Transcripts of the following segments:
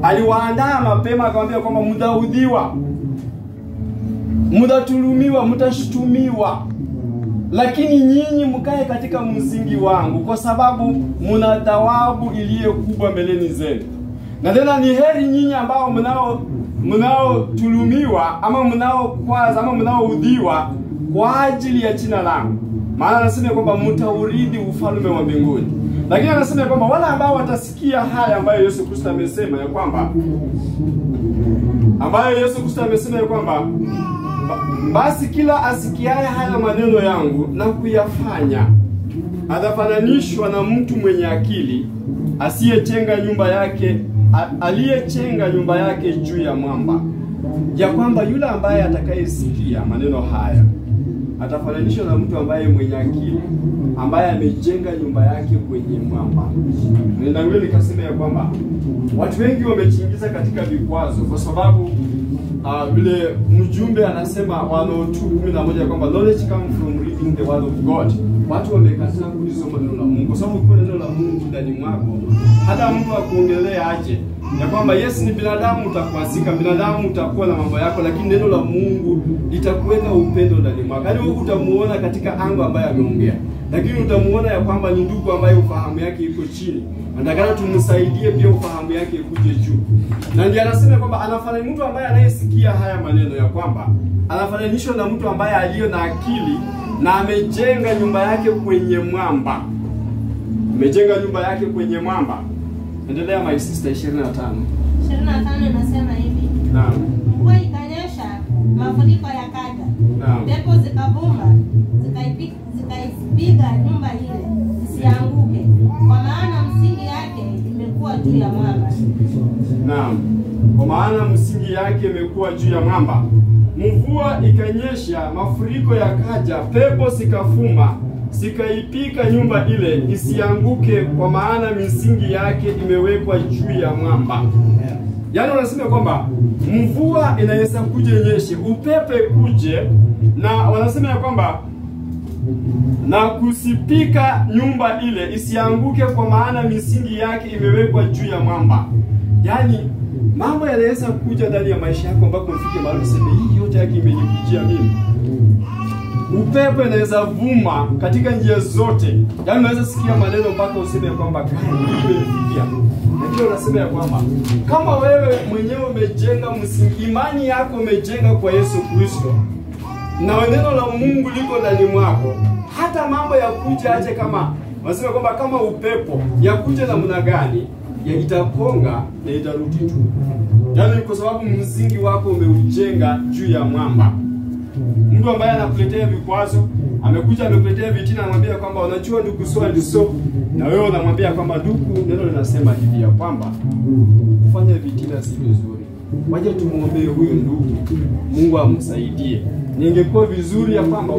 aliwaandaa mapema, akamwambia kwamba mtaudhiwa, mtatulumiwa, mtashutumiwa, lakini nyinyi mkae katika msingi wangu, kwa sababu mna thawabu iliyo kubwa mbeleni zenu. Na tena ni heri nyinyi ambao mnaotulumiwa ama mnaokwaza ama mnaoudhiwa kwa ajili ya jina langu, maana anasema kwamba mtaurithi ufalme wa mbinguni. Lakini anasema kwamba wale ambao watasikia haya ambayo Yesu Kristo amesema ya kwamba basi kila asikiaye haya maneno yangu na kuyafanya atafananishwa na mtu mwenye akili aliyechenga nyumba yake juu ya mwamba. Ya kwamba yule ambaye atakayesikia maneno haya atafananishwa na mtu ambaye mwenye akili, ambaye amejenga nyumba yake kwenye mwamba. Nenda ngule nikasema ya kwamba watu wengi wamejiingiza katika vikwazo kwa sababu vile mjumbe anasema 1:2:11 kwamba knowledge comes from reading the word of God. Watu wamekataa kulisoma neno la Mungu, kwa sababu kwa neno la Mungu ndani mwako hata mtu akuongelea aje ya kwamba yes ni binadamu, utakwazika, binadamu utakuwa na mambo yako, lakini neno la Mungu litakuweka upendo ndani mwako. Hadi wewe utamuona katika anga ambaye ameongea, lakini utamuona ya kwamba ni ndugu ambaye ufahamu yake iko chini. Nataka tumsaidie pia ufahamu yake ikuje juu. Na ndiye anasema kwamba anafanana mtu ambaye anayesikia haya maneno ya kwamba anafananishwa na mtu ambaye aliyo na akili na amejenga nyumba yake kwenye mwamba. Amejenga nyumba yake kwenye mwamba. Endelea my sister 25. 25 inasema hivi. Naam. Mvua ikanyesha, mafuriko yakaja. Naam. Pepo zikavuma, zikaipiga nyumba ile isianguke, kwa maana msingi yake imekuwa juu ya mwamba. Naam. Kwa maana msingi yake imekuwa juu ya mwamba. Mvua ikanyesha, mafuriko yakaja, pepo zikavuma, zikaipika nyumba ile isianguke, kwa maana misingi yake imewekwa juu ya mwamba. Yaani wanasema kwamba mvua inaweza kuja nyeshe, upepe kuje, na wanasema ya kwamba na kusipika nyumba ile isianguke, kwa maana misingi yake imewekwa juu ya mwamba. Yaani mambo yanaweza kuja ndani ya maisha yako mpaka ufike mahali useme hii yote yake imenikujia mimi. Upepo inaweza vuma katika njia zote. Yaani unaweza sikia maneno mpaka useme kwamba gani nimefikia. Lakini unasema ya kwamba kama wewe mwenyewe umejenga msingi, imani yako umejenga kwa Yesu Kristo, na neno la Mungu liko ndani mwako, hata mambo ya kuja aje, kama wanasema kwamba kama upepo ya kuja namna gani, ya itaponga na itarudi tu. Yaani kwa sababu msingi wako umeujenga juu ya mwamba. Mtu ambaye anakuletea vikwazo, amekuletea vitina, anamwambia kwamba unajua ndugu so, na wewe unamwambia kwamba ndugu, neno linasema hivi ya kwamba kufanya vitina si vizuri. Waje tumuombee huyo ndugu, Mungu amsaidie. Ningekuwa vizuri ya kwamba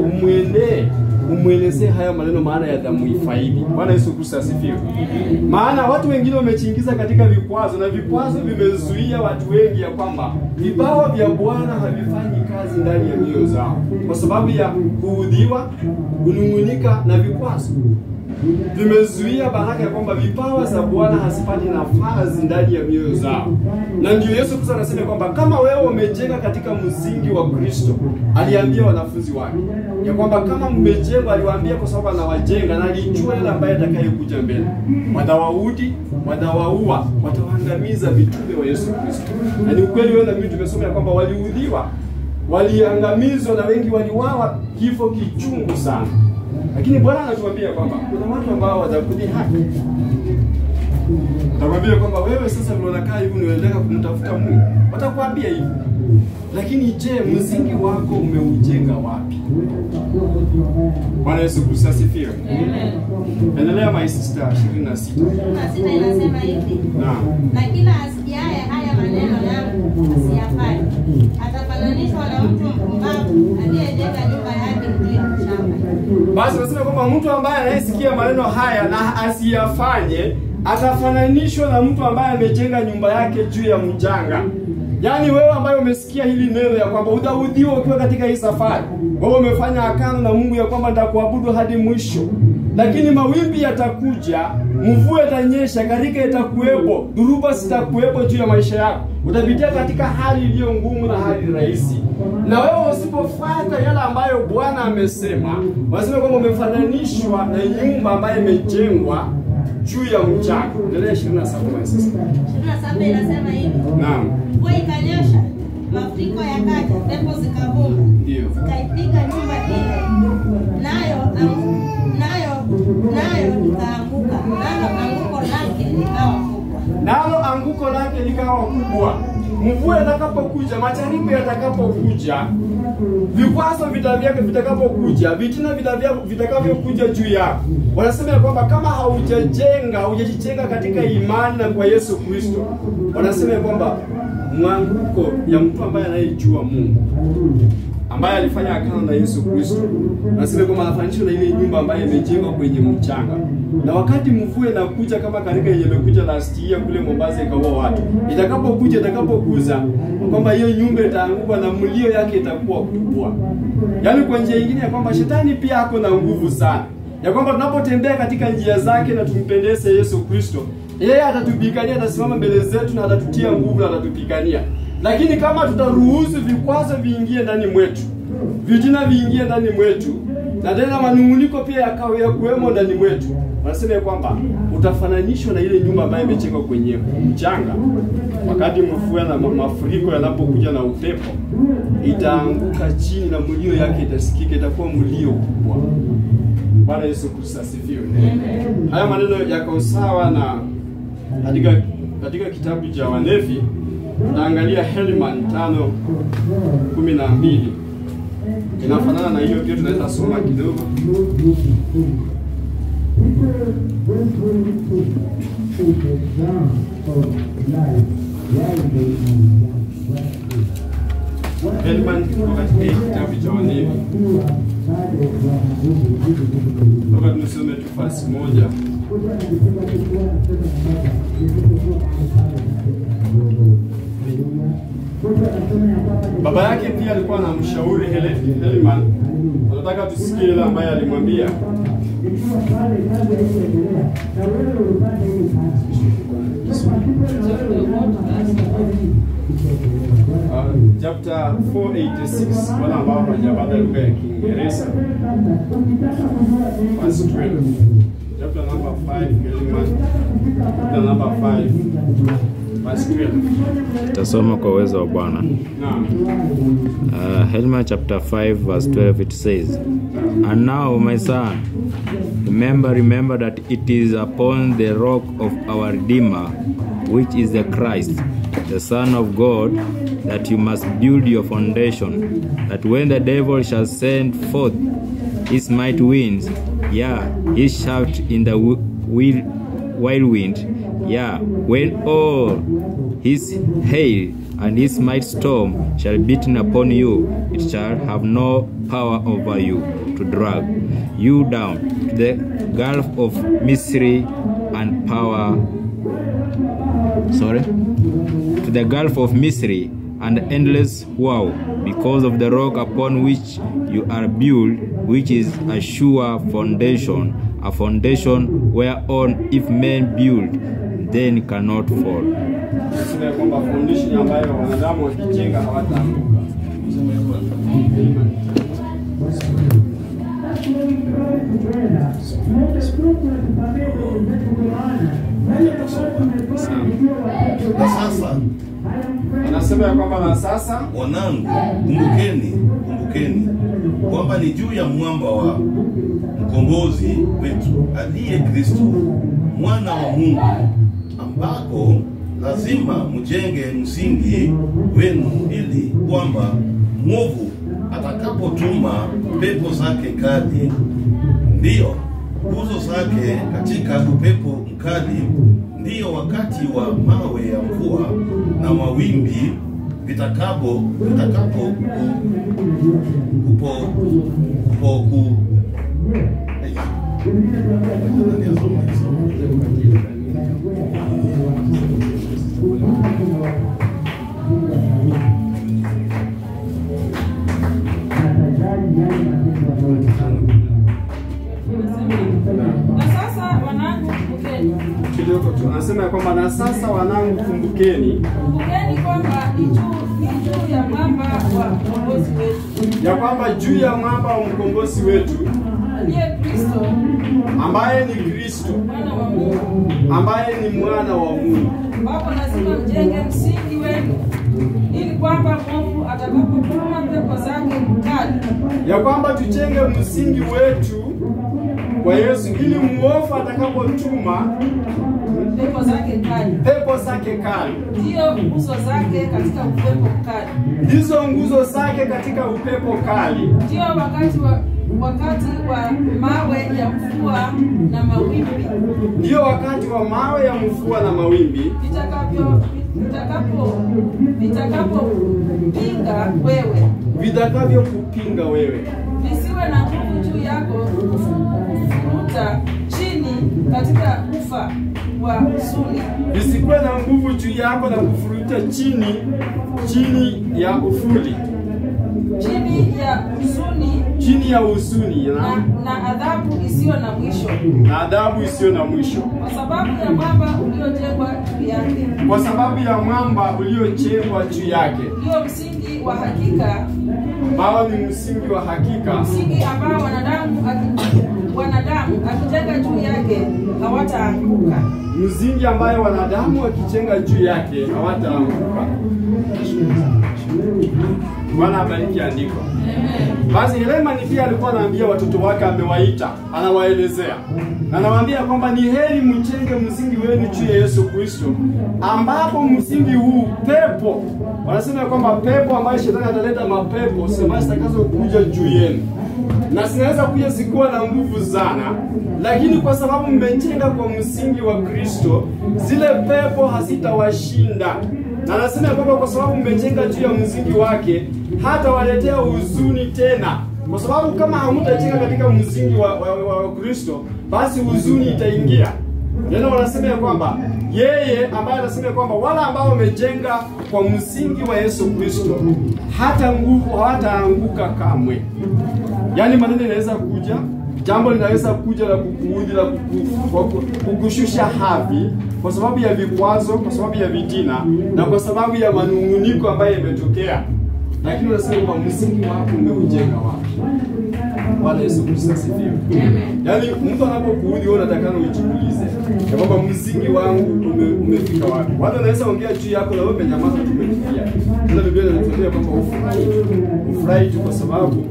umwelezee haya maneno, maana ya damu ifaidi. Bwana Yesu Kristo asifiwe. Maana watu wengine wamejiingiza katika vikwazo, na vikwazo vimezuia watu wengi ya kwamba vipawa vya Bwana havifanyi kazi ndani ya mioyo zao, kwa sababu ya kuudhiwa, kunung'unika na vikwazo. Vimezuia baraka ya kwamba vipawa za Bwana hasipati nafasi ndani ya mioyo zao. Na ndio Yesu Kristo anasema kwamba kama wewe umejenga katika msingi wa Kristo, aliambia wanafunzi wake ya kwamba kama mmejenga, aliwaambia kwa sababu anawajenga na alijua yule ambaye atakayekuja mbele. Watawaudi, watawaua, watawaangamiza mitume wa Yesu Kristo. Na ni ukweli wewe na mimi tumesoma ya kwamba waliudhiwa, waliangamizwa, na wengi waliuawa kifo kichungu sana. Lakini Bwana anatuambia kwamba kuna watu ambao watakudhihaki. Watakwambia kwamba wewe sasa unakaa hivi unaendelea kumtafuta Mungu. Watakwambia hivi. Lakini je, msingi wako umeujenga wapi? Bwana Yesu Kristo asifiwe. Amen. Endelea my sister 26. 26 inasema hivi. Naam. Na kila asikiaye haya maneno yangu asiyafanye, atafananishwa na mtu mpumbavu aliyejenga nyumba yake juu ya shamba. Basi nasema kwamba mtu ambaye anayesikia maneno haya na asiyafanye atafananishwa na mtu ambaye amejenga nyumba yake juu ya mchanga. Yaani wewe ambaye umesikia hili neno ya kwamba utaudhiwa ukiwa katika hii safari, wewe umefanya agano na Mungu ya kwamba nitakuabudu hadi mwisho, Lakini mawimbi yatakuja, mvua itanyesha, gharika itakuwepo, dhuruba zitakuwepo juu ya maisha yako. Utapitia katika hali iliyo ngumu na hali rahisi. Na wewe usipofuata yale ambayo Bwana amesema, wasema kwamba umefananishwa na nyumba ambayo imejengwa juu ya mchanga. Endelea 27 sasa. 27 inasema hivi. Naam. Mvua ikanyesha, mafuriko yakaja, pepo zikavuma. Ndio. Zikaipiga nyumba ile. Nayo ikaanguka. Nalo anguko lake likawa kubwa. Mvua itakapokuja, majaribu yatakapokuja, vikwazo vitakapokuja, vitina vitakavyokuja juu yako, wanasema kwamba kama haujajijenga katika imani na kwa Yesu Kristo, wanasema kwamba mwanguko ya mtu ambaye anayejua Mungu, ambaye alifanya agano na Yesu Kristo, nasema kwamba anafananishwa na ile nyumba ambayo imejengwa kwenye mchanga. Na wakati mvua inakuja kama katika yenye imekuja last year kule Mombasa ikaua watu, itakapokuza kwamba hiyo nyumba itaanguka na mlio yake itakuwa kubwa. Yaani kwa njia nyingine ya kwamba shetani pia hako na nguvu sana. Ya kwamba tunapotembea katika njia zake na tumpendeze Yesu Kristo, yeye atatupigania, atasimama mbele zetu na atatutia nguvu na atatupigania. Lakini kama tutaruhusu vikwazo viingie ndani mwetu, vitina viingie ndani mwetu, na tena manunguniko pia yakawe ya kuwemo ndani mwetu, wanasema kwamba utafananishwa na ile nyumba ambayo imejengwa kwenye mchanga. Wakati mvua na mafuriko yanapokuja na upepo, itaanguka chini na mlio yake itasikika, itakuwa mlio kubwa. Bwana Yesu Kristo asifiwe. Haya maneno yako sawa na katika kitabu cha Wanefi. Tunaangalia Helaman 5:12. Inafanana na hiyo, pia tunaweza soma kidogo. Helaman katika kitabu cha Wanefi. Baba, tunasoma tu verse 1. Baba yake pia alikuwa anamshauri Helaman. Anataka tusikie ile ambaye alimwambia. Chapter 486, wala ambao hajapata lugha ya Kiingereza. Verse 12. Chapter number 5, Helaman. Chapter number 5. Tasoma kwa uwezo wa Bwana. Helaman chapter 5 verse 12, it says, "And now, my son, remember that it is upon the rock of our Redeemer, which is the Christ, the Son of God, that you must build your foundation, that when the devil shall send forth his mighty winds, his shaft in the whirlwind, when all his hail and his mighty storm shall beaten upon you, it shall have no power over you to drag you down to the gulf of misery and to the gulf of misery and endless woe, because of the rock upon which you are built, which is a sure foundation, a foundation whereon if men build, then cannot fall." Sema kwamba foundation ambayo wanadamu wakijenga hawataanguka. Na sasa anasema ya kwamba na sasa, wanangu, kumbukeni kwamba ni juu ya mwamba wa mkombozi wetu aliye Kristo, mwana wa Mungu, ambako lazima mjenge msingi wenu, ili kwamba mwovu atakapotuma pepo zake kali, ndiyo nguzo zake katika upepo mkali, ndiyo wakati wa mawe ya mvua na mawimbi vitakapo Na sasa wanangu, kumbukeni kwamba ni juu ya mwamba wa mkombozi wetu, ya kwamba juu ya mwamba wa mkombozi wetu aliye Kristo, ambaye ni Kristo, mwana wa Mungu, ambaye ni mwana wa Mungu, ambapo lazima mjenge msingi wenu, ili kwamba Mungu atakapotuma pepo zake kali, ya kwamba tujenge msingi wetu kwa Yesu, ili muovu atakapotuma pepo zake kali, ndiyo nguzo zake katika upepo kali, ndizo nguzo zake katika upepo kali, ndiyo wakati wa mawe ya mvua na mawimbi, ndiyo wakati wa mawe ya mvua na mawimbi, vitakavyokupinga wewe, visiwe na nguvu juu yako kufuruta chini katika ufa wa huzuni, visikuwe na nguvu juu yako na kufuruta chini ya ufuli, chini ya huzuni na adhabu isiyo na mwisho, kwa sababu ya mwamba uliojengwa juu yake, ndio msingi wa hakika, ambao ni msingi wa hakika, msingi ambao wanadamu akijenga juu yake hawataanguka, msingi ambayo wanadamu wakijenga juu yake hawataanguka. Bwana abariki andiko. Basi Helemani pia alikuwa anaambia watoto wake, amewaita, anawaelezea. Na anawaambia kwamba ni heri mjenge msingi wenu juu ya Yesu Kristo, ambapo msingi huu pepo, wanasema kwamba pepo ambayo shetani ataleta mapepo sema zitakazo kuja juu yenu, na zinaweza kuja zikuwa na nguvu sana, lakini kwa sababu mmejenga kwa msingi wa Kristo, zile pepo hazitawashinda. Na anasema kwamba kwa sababu mmejenga juu ya msingi wake, hata waletea huzuni tena. Kwa sababu kama hamtajenga katika msingi wa Kristo, basi huzuni itaingia. Neno wanasema kwamba yeye ambaye anasema kwamba wala ambao wamejenga kwa msingi wa Yesu Kristo, hata nguvu hawataanguka kamwe. Yaani maneno yanaweza kuja, jambo linaweza kuja la kukuudhi, la kukushusha hadhi kwa sababu ya vikwazo, kwa sababu ya vitina, na kwa sababu ya manunguniko ambayo yametokea. Lakini unasema kwamba msingi wako umeujenga wapi? Bwana Yesu Kristo asifiwe. Yaani mtu anapokuudhi wewe unataka ujiulize kwamba msingi wangu umefika wapi? Watu wanaweza ongea juu yako na wewe umenyamaza tu umefikia. Ndio Biblia inatuambia kwamba ufurahi tu kwa sababu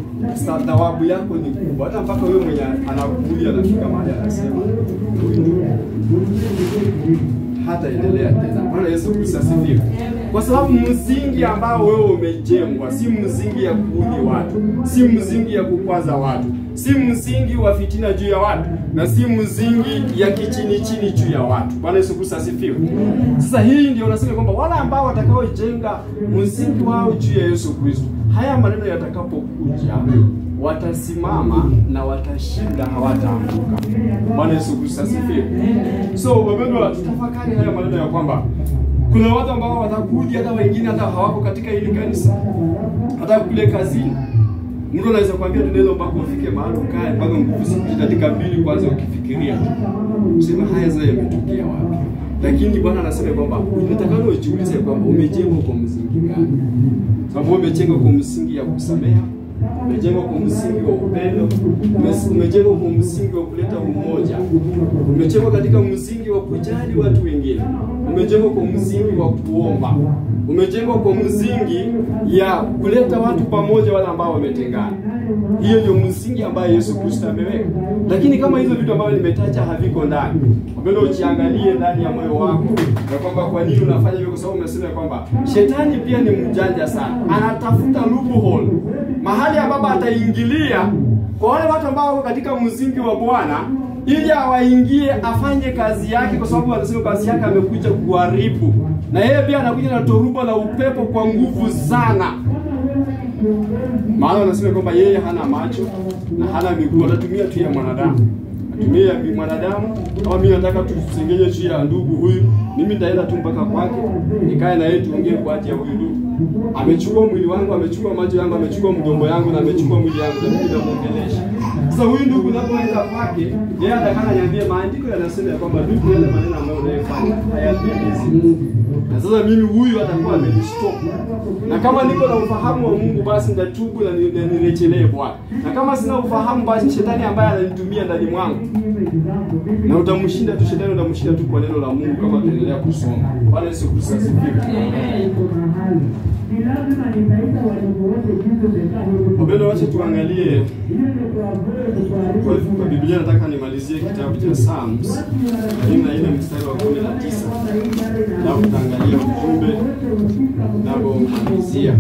thawabu yako ni kubwa. Hata mpaka wewe mwenye anakuudhi anafika mahali anasema hata endelea tena. Bwana Yesu Kristo asifiwe. Kwa sababu msingi ambao wewe umejengwa si msingi ya kuudhi watu, si msingi ya kukwaza watu, si msingi wa fitina juu ya watu, na si msingi ya kichini juu ya watu. Bwana Yesu Kristo asifiwe. Sasa hii ndio unasema kwamba wala ambao watakaojenga msingi wao juu ya Yesu Kristo, haya maneno yatakapokuja watasimama na watashinda, hawataanguka. Bwana Yesu Kristo asifiwe. So wapendwa, tutafakari haya maneno ya kwamba kuna watu ambao watakuja, hata wengine hata hawako katika hili kanisa, hata kule kazini. Mtu anaweza kuambia neno mpaka ufike mahali ukae mpaka nguvu zikuje dakika mbili kwanza ukifikiria. Usema haya sasa yametokea wapi? Lakini Bwana anasema kwamba unatakana ujiulize kwamba umejengwa kwa msingi gani? Sababu umejengwa kwa msingi ya kusameha, umejengwa kwa msingi wa upendo, umejengwa kwa msingi wa kuleta umoja, umejengwa katika msingi wa kujali watu wengine, umejengwa kwa msingi wa kuomba, umejengwa kwa msingi ya kuleta watu pamoja wale ambao wametengana. Hiyo ndio msingi ambayo Yesu Kristo ameweka. Lakini kama hizo vitu ambavyo nimetaja haviko ndani, wapenda ujiangalie ndani ya moyo wako na kwamba kwa nini unafanya hivyo, kwa sababu umesema kwamba shetani pia ni mjanja sana. Anatafuta loophole, mahali ambapo ataingilia kwa wale watu ambao wako katika msingi wa Bwana ili awaingie afanye kazi yake, kwa sababu anasema kazi yake amekuja kuharibu. Na yeye pia anakuja na toruba la upepo kwa nguvu sana. Maana anasema kwamba yeye hana macho na hana miguu, atatumia tu ya mwanadamu. Atumia ya mwanadamu, kama mimi nataka tusengenye juu ya ndugu huyu, mimi nitaenda tu mpaka kwake, nikae na yeye tuongee kwa ajili ya huyu ndugu. Amechukua mwili wangu, amechukua macho yangu, amechukua mdomo yangu na amechukua mwili yangu na mimi namuongelesha. Sasa huyu ndugu unapoenda kwake, yeye atakana niambie maandiko yanasema kwamba ndugu, yale maneno ambayo unayofanya hayapendezi. Na sasa mimi huyu atakuwa amenistop. Na kama niko na ufahamu wa Mungu, basi nitatubu na nirejelee Bwana. Na kama sina ufahamu, basi shetani ambaye ananitumia ndani mwangu, na utamshinda tu shetani, utamshinda tu kwa neno la Mungu kama tuendelea kusoma. Bwana Yesu Kristo asifiwe. Wapendwa, wacha tuangalie kwa Biblia. Nataka nimalizie kitabu cha Psalms 44 mstari wa 19. Na tutaangalia ujumbe na kumalizia.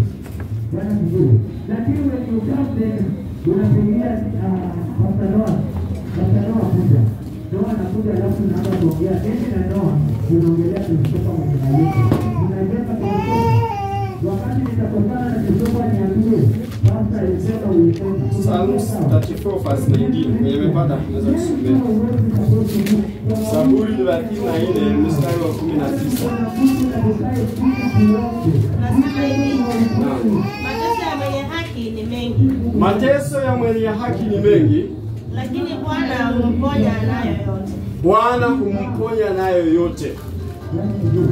Psalms 34 verse 19. Nimepata tunaweza kusomea. Zaburi 34 mstari wa 19. Nasema hivi, mateso ya mwenye haki ni mengi. Mateso ya mwenye haki ni mengi, Lakini Bwana humponya nayo yote. Bwana humponya nayo yote.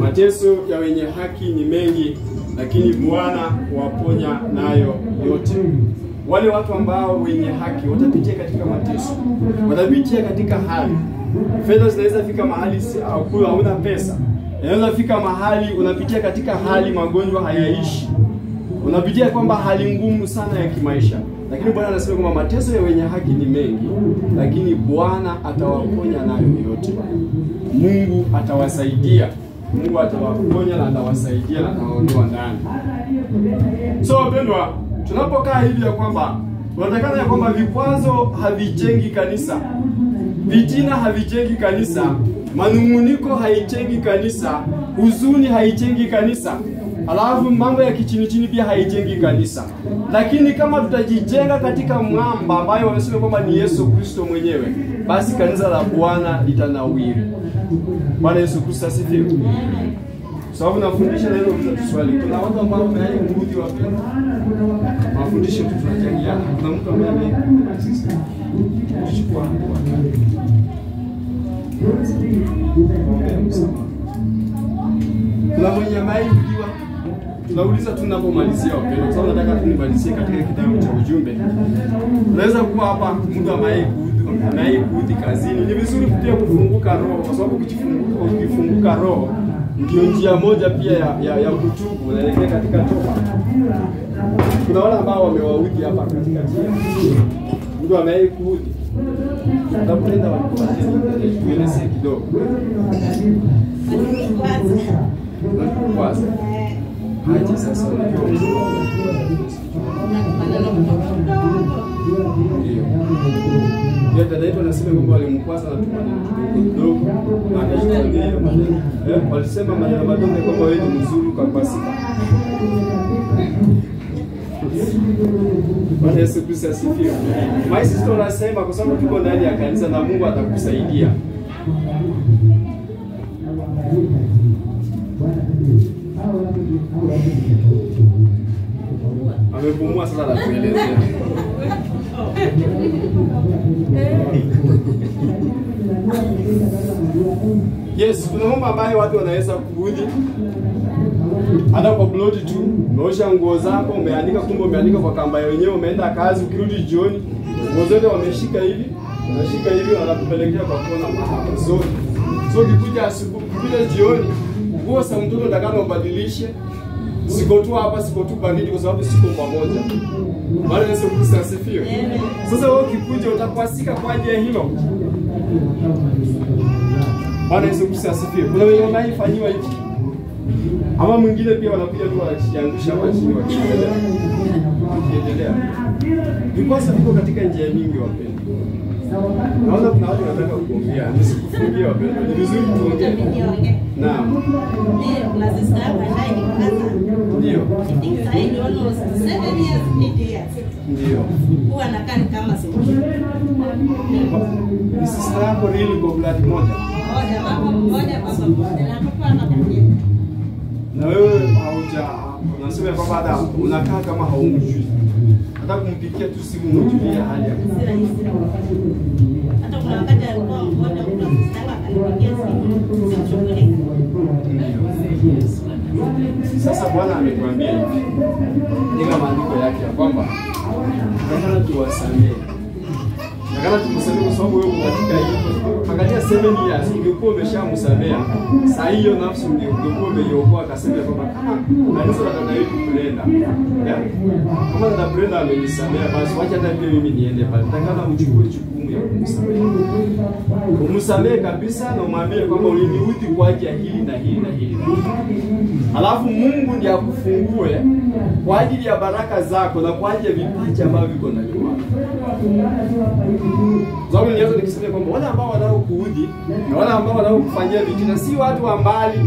Mateso ya wenye haki ni mengi, lakini Bwana huwaponya nayo yote. Wale watu ambao wenye haki watapitia katika mateso, watapitia katika hali. Fedha zinaweza fika mahali au hauna pesa. Inaweza fika mahali unapitia katika hali magonjwa hayaishi. Unapitia kwamba hali ngumu sana ya kimaisha. Lakini Bwana anasema kwamba mateso ya wenye haki ni mengi, lakini Bwana atawaponya nayo yote. Mungu atawasaidia. Mungu atawaponya na atawasaidia na atawaondoa ndani. So wapendwa, tunapokaa hivi ya kwamba tunatakana ya kwamba vikwazo havijengi kanisa, vitina havijengi kanisa, manunguniko haijengi kanisa, huzuni haijengi kanisa, alafu mambo ya kichini chini pia haijengi kanisa. Lakini kama tutajijenga katika mwamba ambayo wanasema kwamba ni Yesu Kristo mwenyewe, basi kanisa la Bwana litanawiri. Bwana Yesu Kristo asifiwe. Sababu nafundisha na hilo kwa swali. Kuna watu ambao wameaje kurudi wapendwa. Mafundisho tu tunachangia. Kuna mtu ambaye ameikuta sisi. Chukua hapo. Kuna mwenye ameidiwa. Tunauliza tunapomalizia wapendwa. Kwa sababu nataka tunimalizie katika kitabu cha ujumbe. Unaweza kuwa hapa mtu anayeikudhi kazini. Ni vizuri pia kufunguka roho, kwa sababu ukifunguka roho ndio njia moja pia ya kutubu, unaelekea katika toba. Kuna wale ambao wamewaudhi hapa katika njia. Mtu anayeikudhi. Tunapenda tueleze kidogo. Kwanza. Haji sasa ndio dada yetu anasema kwamba walimkwasa na tumaneno kidogo akashtukia maneno walisema maneno madogo kwamba wewe ni mzuri kwa pasika. Bwana Yesu Kristo asifiwe. My sister anasema kwa sababu tuko ndani ya kanisa na Mungu atakusaidia. Amepumua sasa na kuelezea. Yes, kuna mambo ambayo watu wanaweza kurudi. Hata kwa blood tu, umeosha nguo zako, umeandika kumbe umeandika kwa kamba yenyewe, umeenda kazi, ukirudi jioni, nguo zote wameshika hivi, unashika hivi wanakupelekea kwa kona mahali zote. So ukikuja asubuhi, ukikuja jioni, nguo za mtoto ndakana ubadilishe. Siko tu hapa, siko tu baridi kwa sababu siko pamoja. Bwana Yesu Kristo asifiwe. Sasa wewe ukikuja utakwasika kwa ajili ya hilo. Bwana Yesu Kristo asifiwe. Kuna wengine wanaifanywa hivi. Ama mwingine pia wanakuja tu wanajiangusha hapa chini wakiendelea. Vikwazo viko katika njia nyingi wapendwa. Naona kuna watu wanataka kuongea, nisikufungie wapendwa. Ni vizuri tuongee. Naam. Ndio, na sister hapa ndani kwanza. Ndio. I think sahihi almost 7 years, 8 years. Ndio. Huwa anakaa kama sisi. Ni sisi hapo wako really kwa blood moja. Moja, baba mmoja, baba mmoja. Na mtoto anakuja. Na wewe unasema kwamba hata unakaa kama haumjui. Hata kumpikia tu simu mjulia hali yake. Hata kuna wakati alikuwa mmoja kuna mstari akanipigia simu simshughulika. Sasa Bwana ametuambia hivi. Nika maandiko yake ya kwamba nataka tuwasamehe. Nataka tumsamehe kwa sababu wewe katika hiyo angalia 7 years ungekuwa umeshamsamea. Saa hiyo nafsi ungekuwa umeiokoa akasema kwamba kama kanisa la dada yetu Brenda. Kama dada Brenda amenisamea basi wacha hata mimi niende pale. Nataka uchukue jukumu ya kumsamehe. Umsamehe kabisa na umwambie kwamba uliniudhi kwa ajili ya hili na hili na hili. Alafu Mungu ndiye akufungue kwa ajili ya baraka zako na kwa ajili ya vipaji ambavyo viko ndani mwako. Sababu nianza nikisema kwamba wale ambao wanaokuudhi na wale ambao wanaokufanyia vitina si watu wa mbali,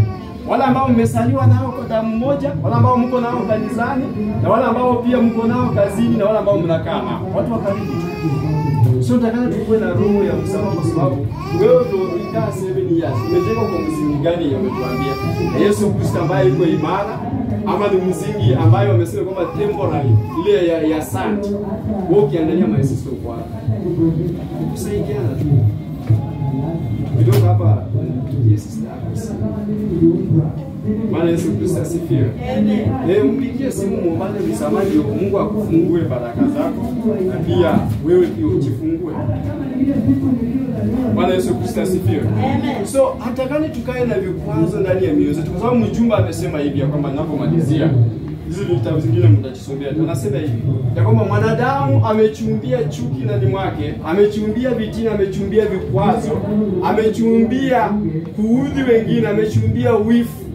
wale ambao mmesaliwa nao kwa damu moja, wale ambao mko nao kanisani na wale ambao pia mko nao kazini na wale ambao mnakaa nao, watu wa karibu. Sio utakana tukue na roho ya msamaha kwa sababu wewe ndio ulikaa 7 years. Umejenga kwa msingi gani yametuambia? Yesu Kristo ambaye yuko imara ama ni msingi ambayo wamesema kwamba temporary ile ya sand. Wewe ukiangalia maisisto kwa kusaidiana tu. Kidogo hapa Yesu sasa. Bwana Yesu Kristo asifiwe. Amen. Mpigie simu muombe msamaha ndio Mungu akufungue baraka zako na pia wewe pia ujifungue. Bwana Yesu Kristo asifiwe. Amen. So hatakani tukae na vikwazo ndani ya mioyo yetu kwa sababu mjumba amesema hivi kwamba ninapomalizia hizi vitabu zingine mtajisomea. Anasema hivi ya kwamba mwanadamu amechumbia chuki ndani mwake, amechumbia vitina, amechumbia vikwazo, amechumbia kuudhi wengine, amechumbia wifu,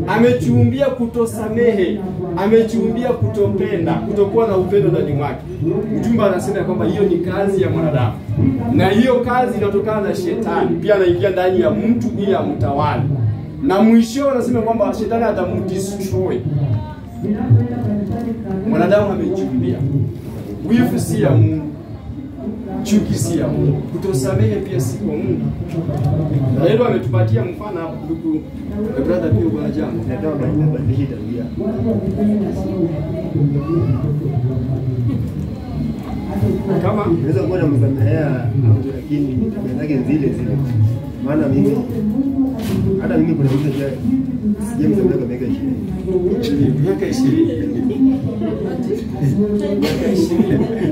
amechumbia kutosamehe, amechumbia kutopenda, kutokuwa na upendo ndani mwake. Mjumba anasema kwamba hiyo ni kazi ya mwanadamu. Na hiyo kazi inatokana na shetani. Pia anaingia ndani ya mtu ili amtawale. Na mwisho anasema kwamba shetani atamdestroy. Mwanadamu amechumbia. Wivu si ya Mungu. Chuki si ya Mungu. Kutosamehe pia si kwa Mungu. Na hilo ametupatia mfano hapo ndugu brother pia kwa jambo. Nataka kubadilisha tabia. Kama Naweza kuwa namsamehea lakini tabia zake zile zile. Maana mimi hata mimi kuna mtu sijamsamehea kwa miaka 20. miaka 20.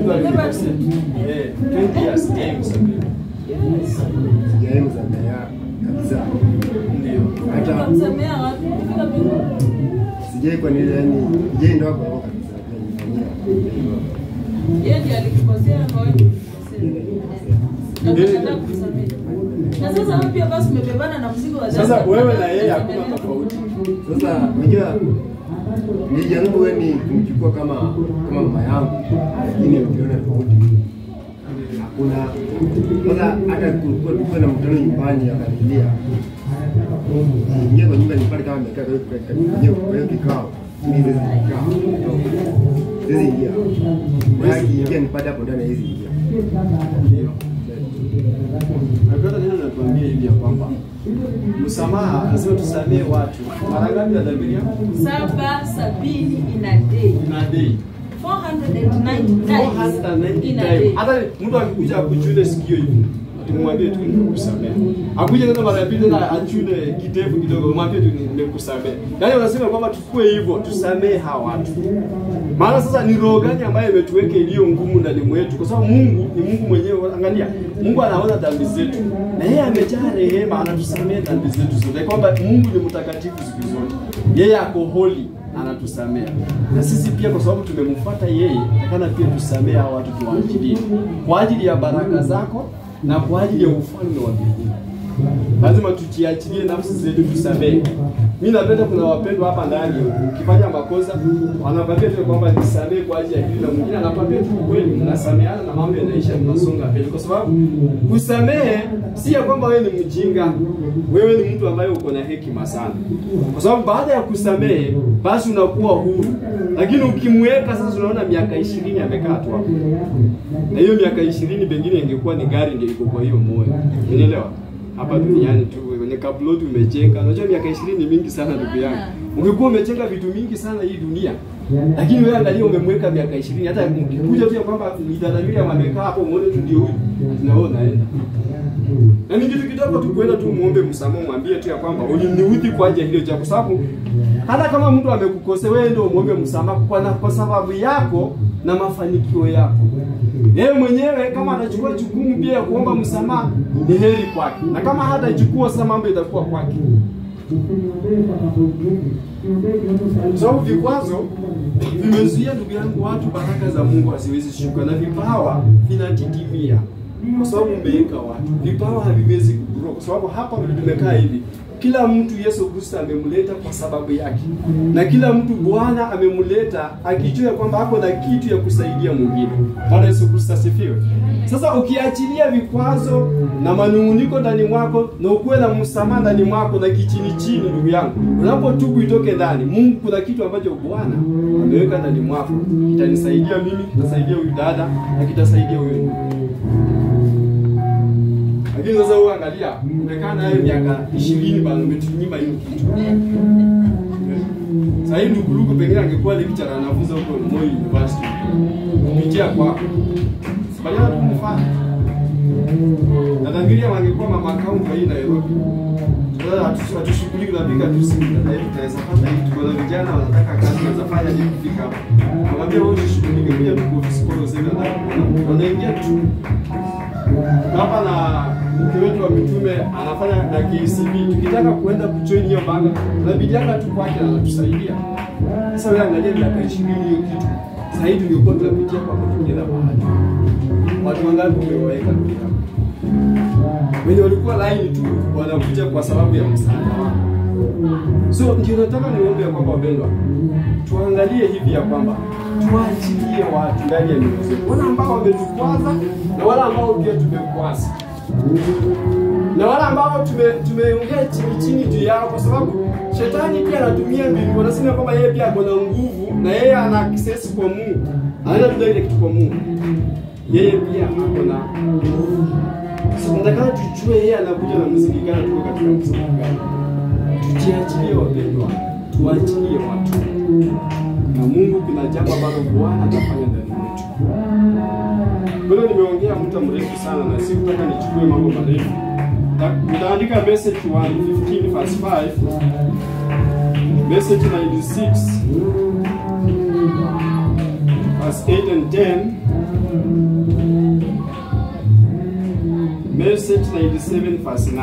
Miaka 20. 20 years sijamsamehea. Sijamsamehea kabisa. Ndio. Hata Kumsamea watu kila mtu. sijai kwa nini yani je ndio hapo kabisa. Yeye ndiye alikukosea na wewe ukikosea. Na unataka kumsamehe. Na sasa wewe pia basi umebebana na mzigo wa dhambi. Sasa wewe na yeye hakuna tofauti. Sasa unajua nilijaribu wewe ni kumchukua kama mama yangu lakini ukiona tofauti. Hakuna sasa hata kulikuwa na mtoto nyumbani akanilia. Ingia kwa nyumba nipate kama amekaa kwa hiyo kikao. Hizi kikao. Hizi ingia. Baki ingia nipate hapo ndani hizi ingia. Ndio. Nakuta neno natuambia hivi ya kwamba msamaha lazima tusamehe watu. Mara ngapi ya dhambi yako? 770 in a day. Na day. 490 times in a day. Hata mtu akikuja akuchune sikio hivi, tumwambie tu nimekusamehe. Akuje tena mara ya pili tena achune kitevu kidogo, mwambie tu nimekusamehe. Yaani unasema kwamba tukue hivyo, tusamehe hawa watu. Maana sasa ni roho gani ambayo imetuweka iliyo ngumu ndani mwetu? Kwa sababu Mungu ni Mungu mwenyewe. Angalia, Mungu anaona dhambi zetu. Na yeye amejaa rehema, anatusamehe dhambi zetu zote. Kwamba Mungu ni mtakatifu siku zote. Yeye ako holy, anatusamea. Na sisi pia kwa sababu tumemfuata yeye, takana pia tusamee hao watu tuwaachilie. Kwa ajili ya baraka zako na kwa ajili ya ufalme wa mbinguni. Lazima tujiachilie nafsi zetu tusamehe. Mimi napenda kuna wapendwa hapa ndani ukifanya makosa wanakwambia tu kwamba nisamehe kwa ajili ya hili, na mwingine anakwambia tu kweli, mnasameheana na mambo yanaisha, mnasonga mbele. Kwa sababu kusamehe si ya kwamba wewe ni mjinga, wewe ni mtu ambaye uko na hekima sana. Kwa sababu baada ya kusamehe basi unakuwa huru. Lakini ukimweka sasa, unaona miaka 20 amekaa tu hapo. Na hiyo miaka 20 pengine ingekuwa ni gari ndio iko kwa hiyo moyo. Unaelewa? Hapa duniani tu kwenye kabloti umecheka. Unajua miaka 20 ni mingi sana ndugu yangu. Ungekuwa umecheka vitu mingi sana hii dunia. Lakini wewe angalia umemweka miaka 20, hata ukikuja tu kwamba midadavili amekaa hapo muone tu ndio huyu. Tunaona naenda. Na ni kitu kidogo tu kwenda tu muombe msamaha, mwambie tu ya kwamba uliniudhi kwa ajili ya hilo jambo, sababu hata kama mtu amekukosea wewe ndio muombe msamaha kwa sababu yako na mafanikio yako. Yeye mwenyewe kama anachukua jukumu pia ya kuomba msamaha ni heri kwake. Na kama hatachukua sasa mambo itakuwa kwake. So vikwazo vimezuia ndugu yangu watu baraka za Mungu asiwezi shuka, na vipawa vinatitimia kwa sababu umeweka watu. Vipawa haviwezi kugrow kwa sababu hapa tumekaa hivi. Kila mtu Yesu Kristo amemleta kwa sababu yake. Na kila mtu Bwana amemleta akijua kwamba hapo na kitu ya kusaidia mwingine. Bwana Yesu Kristo asifiwe. Sasa ukiachilia vikwazo na manunguniko ndani mwako na ukuwe na msamaha ndani mwako na kichini chini ndugu yangu, unapotubu itoke ndani, Mungu kuna kitu ambacho Bwana ameweka ndani mwako. Kitanisaidia mimi, kitasaidia huyu dada na kitasaidia huyu. Lakini sasa wewe angalia, umekaa naye miaka 20 bado umetunyima hiyo kitu. Sasa hivi ndugu pengine angekuwa lecturer anafunza huko Moi University. Kupitia kwako. Sibaliana tu mfano. Nadhania wangekuwa mama kaunti hii Nairobi. Sasa hatushughuliki na bika tu simu. Na hivi tunaweza pata hivi, tuko na vijana wanataka kazi za fanya nini kufika hapo. Nakwambia wewe ushughulike pia tu ofisi kwa useme na wanaingia tu. Hapa na mke wetu wa mitume anafanya na KCB. Tukitaka kuenda kujoin hiyo banga, tunabidianga tu kwake na anatusaidia. Sasa wewe angalia miaka 20 hiyo kitu. Sasa hivi tungekuwa tunapitia kwa kila mahali. Watu wangapi wameweka pia. Wenye walikuwa line tu wanakuja kwa sababu ya msaada wao. So ndio nataka niombe ya kwamba wapendwa, tuangalie hivi ya kwamba tuachilie watu ndani ya mioyo yetu. Wale ambao wametukwaza na wale ambao pia tumekwaza. Na wale ambao tumeongea chini juu yao, kwa sababu shetani pia anatumia mbinu. Anasema kwamba yeye pia ako na nguvu na yeye ana access kwa Mungu. Anaenda tu direct kwa Mungu. Yeye pia ako na nguvu. So tunataka tujue yeye anakuja na muziki gani, tuko katika muziki gani. Tujiachilie wapendwa, tuachilie watu. Na Mungu kuna jambo ambalo Bwana atafanya ndani yetu. Bado nimeongea muda mrefu sana na sikutaka nichukue mambo marefu. Nitaandika message 1:15 verse 5. Message 96 verse 8 and 10. Message 97 verse 9.